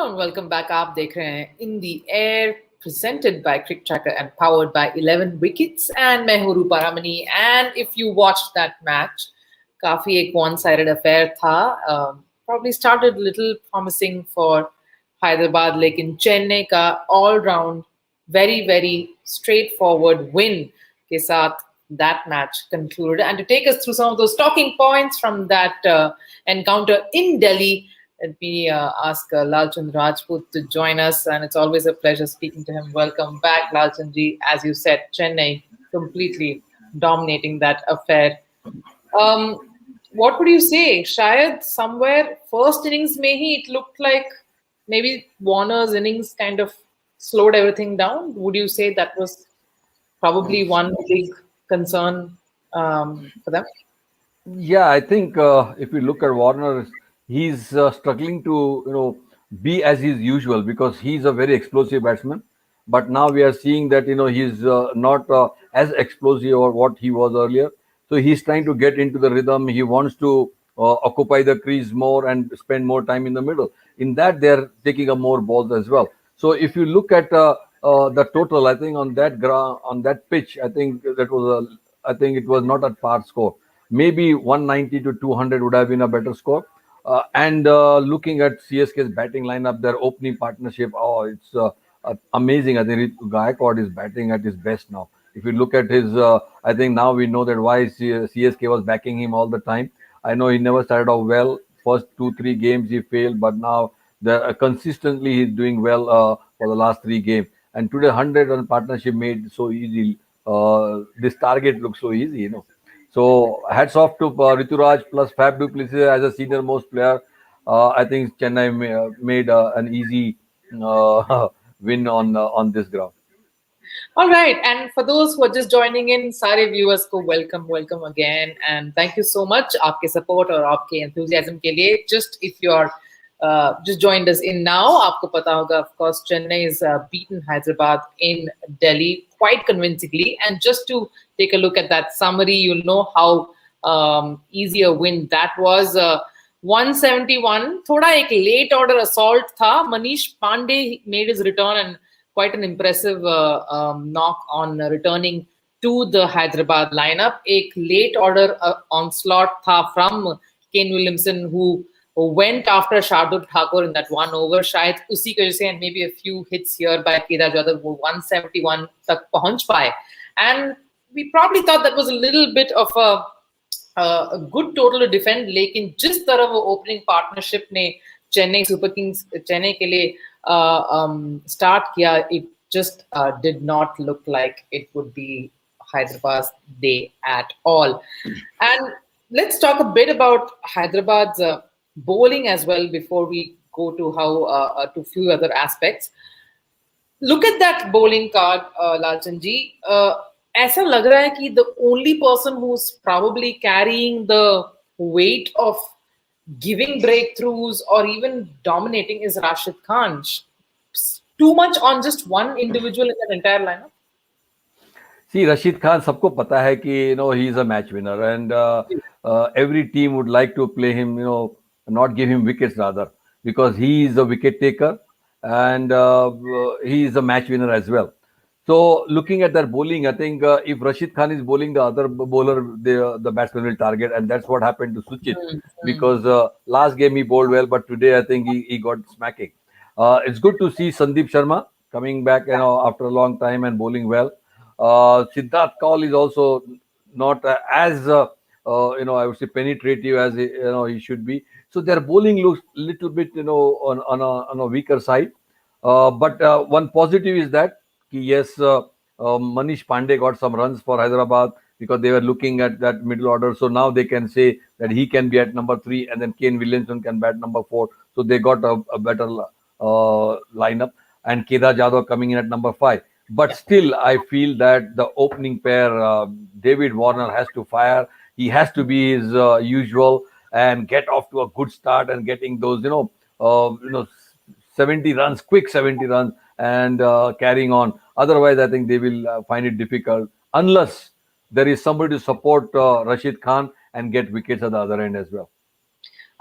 Hello and welcome back. आप देख रहे हैं In the Air, presented by CricTracker and powered by 11 Wickets. And मैं हूँ Rupha Ramani. And if you watched that match, काफी एक one-sided affair था. Probably started a little promising for Hyderabad, लेकिन चेन्नई का all-round, very straightforward win के साथ that match concluded. And to take us through some of those talking points from that encounter in Delhi, let me ask Lalchand Rajput to join us, and it's always a pleasure speaking to him. Welcome back, Lalchandji. As you said, Chennai completely dominating that affair. What would you say? Shayad somewhere first innings mein it looked like maybe Warner's innings kind of slowed everything down. Would you say that was probably one big concern for them? Yeah, I think if you look at Warner, he's struggling to be as is usual because he's a very explosive batsman. But now we are seeing that he's not as explosive or what he was earlier. So he's trying to get into the rhythm. He wants to occupy the crease more and spend more time in the middle. In that, they're taking a more balls as well. So if you look at the total, I think on that pitch, I think I think it was not a par score. Maybe 190 to 200 would have been a better score. And looking at CSK's batting lineup, their opening partnership, it's amazing. I think Gaikwad is batting at his best now. If you look at his, I think now we know that why CSK was backing him all the time. I know he never started off well. First 2-3 games he failed, but now consistently he's doing well for the last 3 games. And today 100-run partnership made so easy. This target looks so easy. So hats off to Rituraj plus Fab du Plessis as a senior most player. I think Chennai made an easy win on this ground. All right, and for those who are just joining in, सारे viewers को welcome again, and thank you so much आपके support और आपके enthusiasm के लिए. Just if you are just joined us in now, आपको पता होगा, of course, Chennai is beaten Hyderabad in Delhi quite convincingly. And just to take a look at that summary, you'll know how easy a win that was. 171, थोड़ा एक late order assault था. Manish Pandey made his return and quite an impressive knock on returning to the Hyderabad lineup. Ek late order onslaught tha from Kane Williamson, who went after Shardul Thakur in that one over. Shayad usi ki wajah se, and maybe a few hits here by Kedar Jadhav, wo 171 tak pahunch paye. And we probably thought that was a little bit of a good total to defend. Lekin jis tarah wo opening partnership ne Chennai Super Kings Chennai ke liye start kiya, it just did not look like it would be Hyderabad's day at all. And let's talk a bit about Hyderabad's bowling as well before we go to to few other aspects. Look at that bowling card, Lalchandji. ऐसा लग रहा है कि the only person who's probably carrying the weight of giving breakthroughs or even dominating is Rashid Khan. Too much on just one individual in that entire lineup. See, Rashid Khan, सबको पता है कि he is a match winner, and every team would like to play him, not give him wickets rather, because he is a wicket taker and he is a match winner as well. So looking at their bowling, I think if Rashid Khan is bowling, the other bowler, the batsman will target, and that's what happened to Suchit. Because last game he bowled well, but today I think he got smacking. It's good to see Sandeep Sharma coming back, after a long time and bowling well. Siddharth Kaul is also not as I would say penetrative as he should be. So their bowling looks a little bit on a weaker side. But one positive is that yes, Manish Pandey got some runs for Hyderabad because they were looking at that middle order. So now they can say that he can be at number 3 and then Kane Williamson can bat number 4. So they got a better lineup, and Kedar Jadhav coming in at number 5. But still, I feel that the opening pair, David Warner has to fire. He has to be his usual and get off to a good start and getting those 70 runs, quick 70 runs, and carrying on. Otherwise, I think they will find it difficult unless there is somebody to support Rashid Khan and get wickets at the other end as well.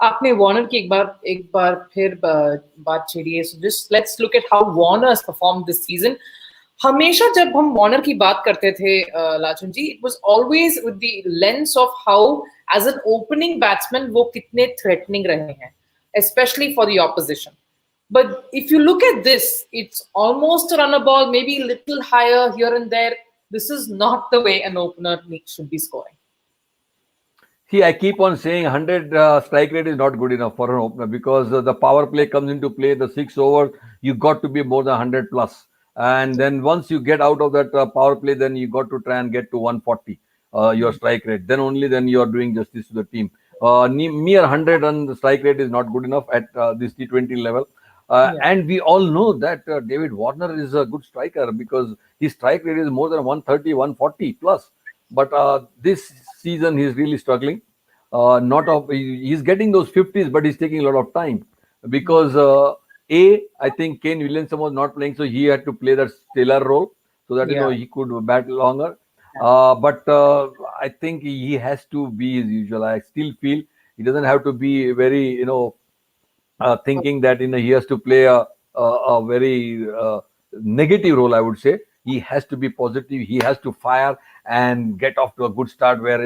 आपने Warner की एक बार फिर बात छेड़ी है. So just let's look at how Warner has performed this season. हमेशा जब हम वार्नर की बात करते थे लाचन जी, it was always with the lens of how as an opening batsman वो कितने threatening रहे हैं, especially for the opposition. But if you look at this, it's almost a runner ball, maybe a little higher here and there. This is not the way an opener should be scoring. See, I keep on saying 100 strike rate is not good enough for an opener because the power play comes into play, the 6 overs, you got to be more than 100 plus. And then once you get out of that power play, then you got to try and get to 140, your strike rate. Then only then you are doing justice to the team. Mere 100 run strike rate is not good enough at this T20 level. And we all know that David Warner is a good striker because his strike rate is more than 130, 140 plus. But this season he's really struggling. He's getting those 50s, but he's taking a lot of time because I think Kane Williamson was not playing, so he had to play that stellar role so that he could bat longer. But I think he has to be as usual. I still feel he doesn't have to be very thinking that he has to play a very negative role. I would say he has to be positive. He has to fire and get off to a good start where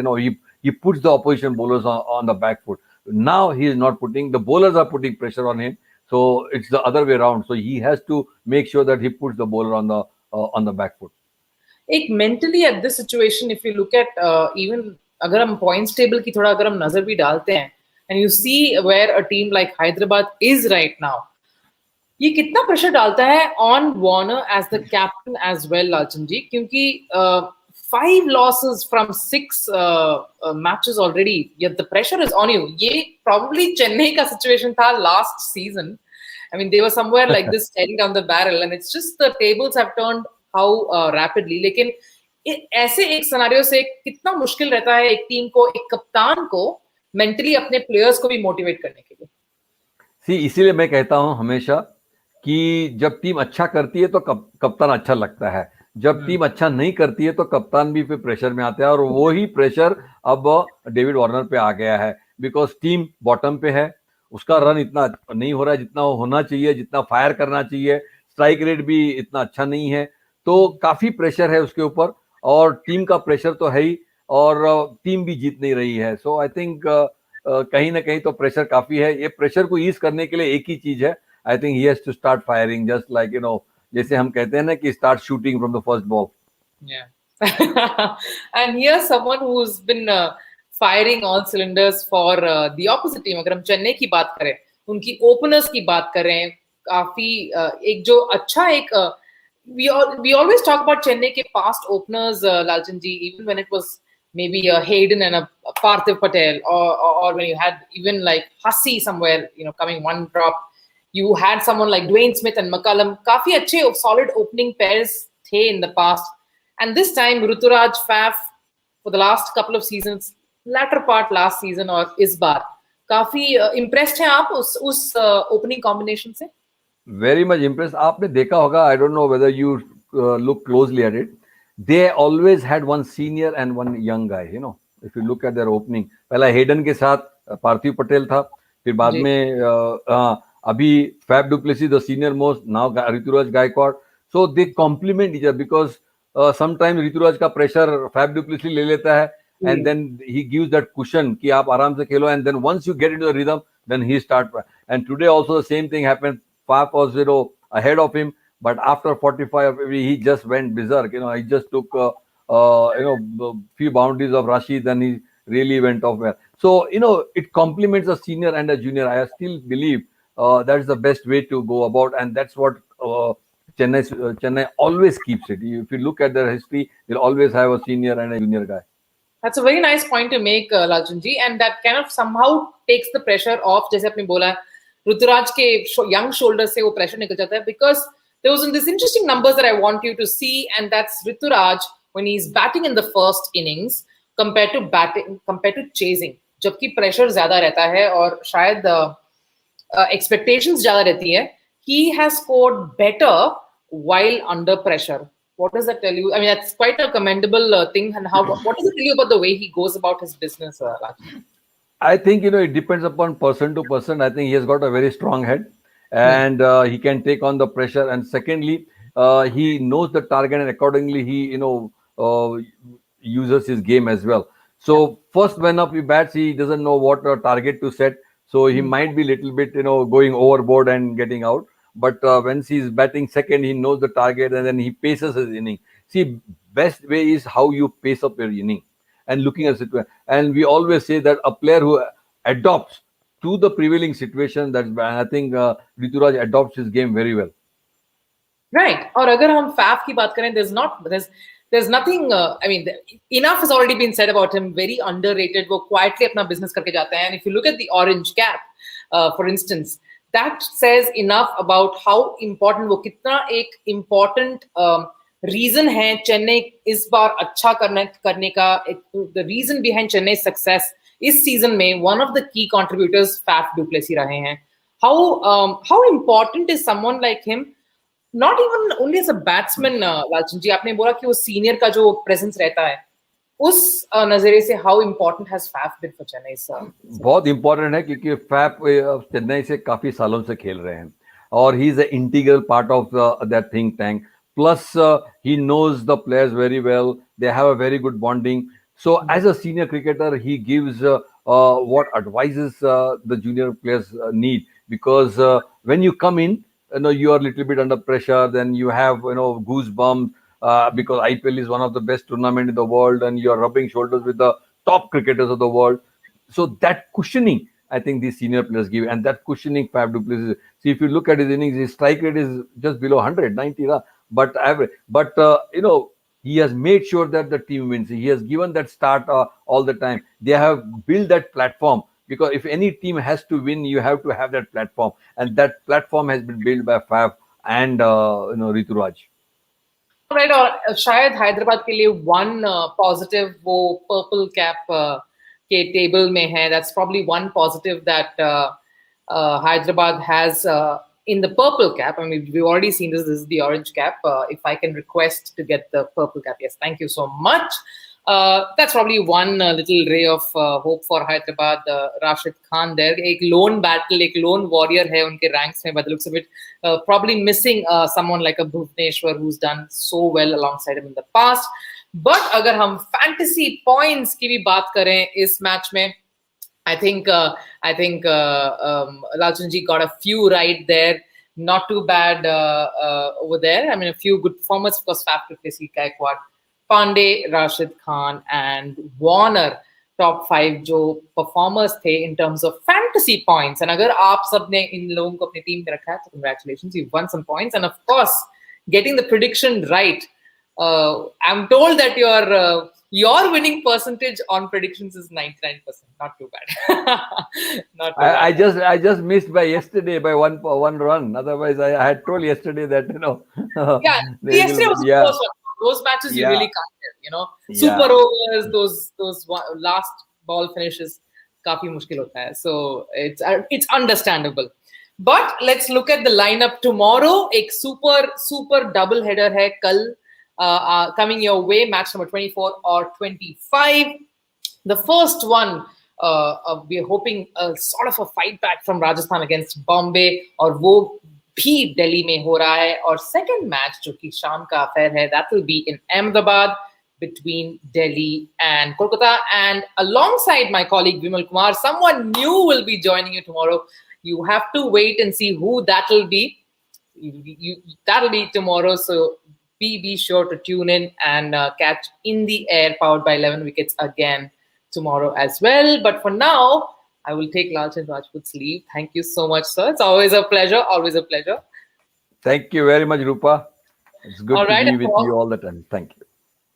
he puts the opposition bowlers on the back foot. Now he is not putting, the bowlers are putting pressure on him, so it's the other way around. So he has to make sure that he puts the bowler on the back foot. एक mentally at this situation, if you look at even अगर हम points table की थोड़ा अगर हम नजर भी डालते हैं, and you see where a team like Hyderabad is right now, ये कितना pressure डालता है on Warner as the captain as well, Lalchand ji, क्योंकि 5 losses from 6 matches already. Yeah, the pressure is on you. ये probably Chennai का situation था last season. I mean, they were somewhere like this staring down the barrel, and it's just the tables have turned how rapidly. लेकिन ऐसे एक scenario से कितना मुश्किल रहता है एक टीम को, एक कप्तान को मेंटली अपने प्लेयर्स को भी मोटिवेट करने के लिए. सी इसीलिए मैं कहता हूं हमेशा कि जब टीम अच्छा करती है तो कप्तान अच्छा लगता है, जब टीम अच्छा नहीं करती है तो कप्तान भी फिर प्रेशर में आता है, और वो ही प्रेशर अब डेविड वार्नर पे आ गया है बिकॉज टीम बॉटम पे है, उसका रन इतना नहीं हो रहा है जितना होना चाहिए, जितना फायर करना चाहिए, स्ट्राइक रेट भी इतना अच्छा नहीं है, तो काफी प्रेशर है उसके ऊपर, और टीम का प्रेशर तो है ही, और टीम भी जीत नहीं रही है. सो आई थिंक कहीं ना कहीं तो प्रेशर काफी है. ये प्रेशर को ईज करने के लिए एक ही चीज है, I think he has to start firing, just like जैसे हम कहते हैं ना कि start shooting from the first ball. And here someone who has been firing all cylinders for the opposite team. अगर हम चेन्नई की बात करें, उनकी ओपनर्स की बात करें, काफी एक जो अच्छा एक we always talk about Chennai ke past openers, Lalchand ji, even when it was maybe a Hayden and a Parthiv Patel, or when you had even like Hussey somewhere, coming one drop. You had someone like Dwayne Smith and McCullum. Kafi अच्छे solid opening pairs the in the past. And this time, Ruturaj, Faf, for the last couple of seasons, latter part last season or इस बार, काफी impressed हैं आप उस opening combination से? Very much impressed. आपने देखा होगा, I don't know whether you look closely at it. They always had one senior and one young guy. If you look at their opening, पहला हेडन के साथ पार्थिव पटेल था, फिर बाद में अभी Faf du Plessis the senior most, now Ruturaj Gaikwad. So they complement each other because sometimes Ruturaj का pressure Faf du Plessis ले लेता है, and then he gives that cushion कि आप आराम से खेलो, and then once you get into the rhythm, then he start. And today also the same thing happened. Faf was ahead of him, but after 45 he just went berserk. He just took few boundaries of Rashid, and he really went off well. So it complements a senior and a junior. I still believe that's the best way to go about, and that's what Chennai always keeps it. If you look at their history, they'll always have a senior and a junior guy. That's a very nice point to make, Lalchand ji, and that kind of somehow takes the pressure off. जैसे आपने बोला, ऋतुराज के young shoulders से वो pressure निकल जाता है, because there was this interesting numbers that I want you to see, and that's Rituraj when he's batting in the first innings compared to chasing. जबकि pressure ज़्यादा रहता है और शायद expectations ज़्यादा रहती है, he has scored better while under pressure. What does that tell you? I mean, that's quite a commendable thing. And what does it tell you about the way he goes about his business, Raj? I think it depends upon person to person. I think he has got a very strong head, Hmm. and he can take on the pressure. And secondly, he knows the target, and accordingly, he uses his game as well. Yeah. So first, when up he bats, he doesn't know what target to set. So he Hmm. might be little bit going overboard and getting out. But when he's batting second, he knows the target, and then he paces his inning. See, best way is how you pace up your inning and looking Yeah. at situation. And we always say that a player who adopts to the prevailing situation, that's I think Rituraj adopts his game very well. Right. और अगर हम Faf की बात करें, there's nothing. I mean, enough has already been said about him. Very underrated. वो quietly अपना business करके जाता है. And if you look at the orange cap, for instance, that says enough about how important वो कितना एक important reason है चेन्नई इस बार अच्छा करने का. The reason behind Chennai's success इस season में one of the key contributors Faf du Plessis रहे हैं. How important is someone like him? Not even only as a batsman, Lalchand ji, आपने बोला कि वो senior का जो presence रहता है, उस नजरिए से how important has Faf been for Chennai's बहुत इंपॉर्टेंट है क्योंकि फैप चेन्नई से काफी सालों से खेल रहे हैं और he is a integral part of that think tank plus he knows the players very well they have a very good bonding so as a senior cricketer he gives what advices the junior players need because when you come in you are a little bit under pressure then you have goosebumps because IPL is one of the best tournament in the world and you are rubbing shoulders with the top cricketers of the world so that cushioning I think these senior players give and that cushioning Fab du Plessis see if you look at his innings his strike rate is just below 100 90 but average but he has made sure that the team wins. He has given that start all the time. They have built that platform because if any team has to win, you have to have that platform, and that platform has been built by Faf and Rituraj. Right, और शायद हैदराबाद के लिए one positive वो purple cap के table में है. That's probably one positive that Hyderabad has in the purple cap. I mean, we've already seen this. This is the orange cap. If I can request to get the purple cap, yes, thank you so much. That's probably one little ray of hope for Hyderabad. Rashid Khan there, एक lone battle, एक lone warrior है उनके ranks में. By the looks of it, probably missing someone like a Bhuvneshwar who's done so well alongside him in the past. But अगर हम fantasy points की भी बात करें इस match में, I think Lalchand ji got a few right there. Not too bad over there. I mean, a few good performers. Of course, Faf du Plessis, Gaikwad, Pandey, Rashid Khan, and Warner. Top 5 जो performers थे in terms of fantasy points. And अगर आप सब ने इन लोगों को अपनी team में रखा है, तो congratulations, you've won some points. And of course, getting the prediction right. I'm told that your winning percentage on predictions is 99%. Not too bad. Not too bad. I just missed by yesterday by one run. Otherwise, I had told yesterday that Yeah, yesterday was the first one. Those matches you really can't tell. Super overs, those last ball finishes, काफी मुश्किल होता है. So it's understandable. But let's look at the lineup tomorrow. एक super double header है कल. Coming your way, match number 24 or 25. The first one, we're hoping sort of a fight back from Rajasthan against Bombay, और वो भी Delhi में हो रहा है. और second match जो कि शाम का affair है, that will be in Ahmedabad between Delhi and Kolkata. And alongside my colleague Vimal Kumar, someone new will be joining you tomorrow. You have to wait and see who that will be. That'll be tomorrow. So be sure to tune in and catch In the Air powered by 11 Wickets again tomorrow as well. But for now, I will take Lalchand Rajput's leave. Thank you so much, sir. It's always a pleasure. Always a pleasure. Thank you very much, Rupa. It's good to be with you all the time. Thank you.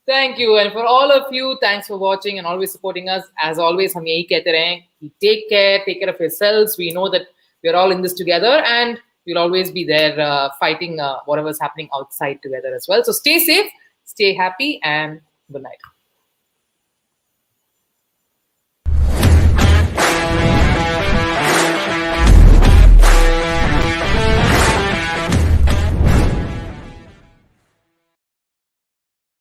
Thank you. And for all of you, thanks for watching and always supporting us. As always, हम यही कहते रहें, take care of yourselves. We know that we're all in this together and we'll always be there fighting whatever's happening outside together as well. So stay safe, stay happy, and good night.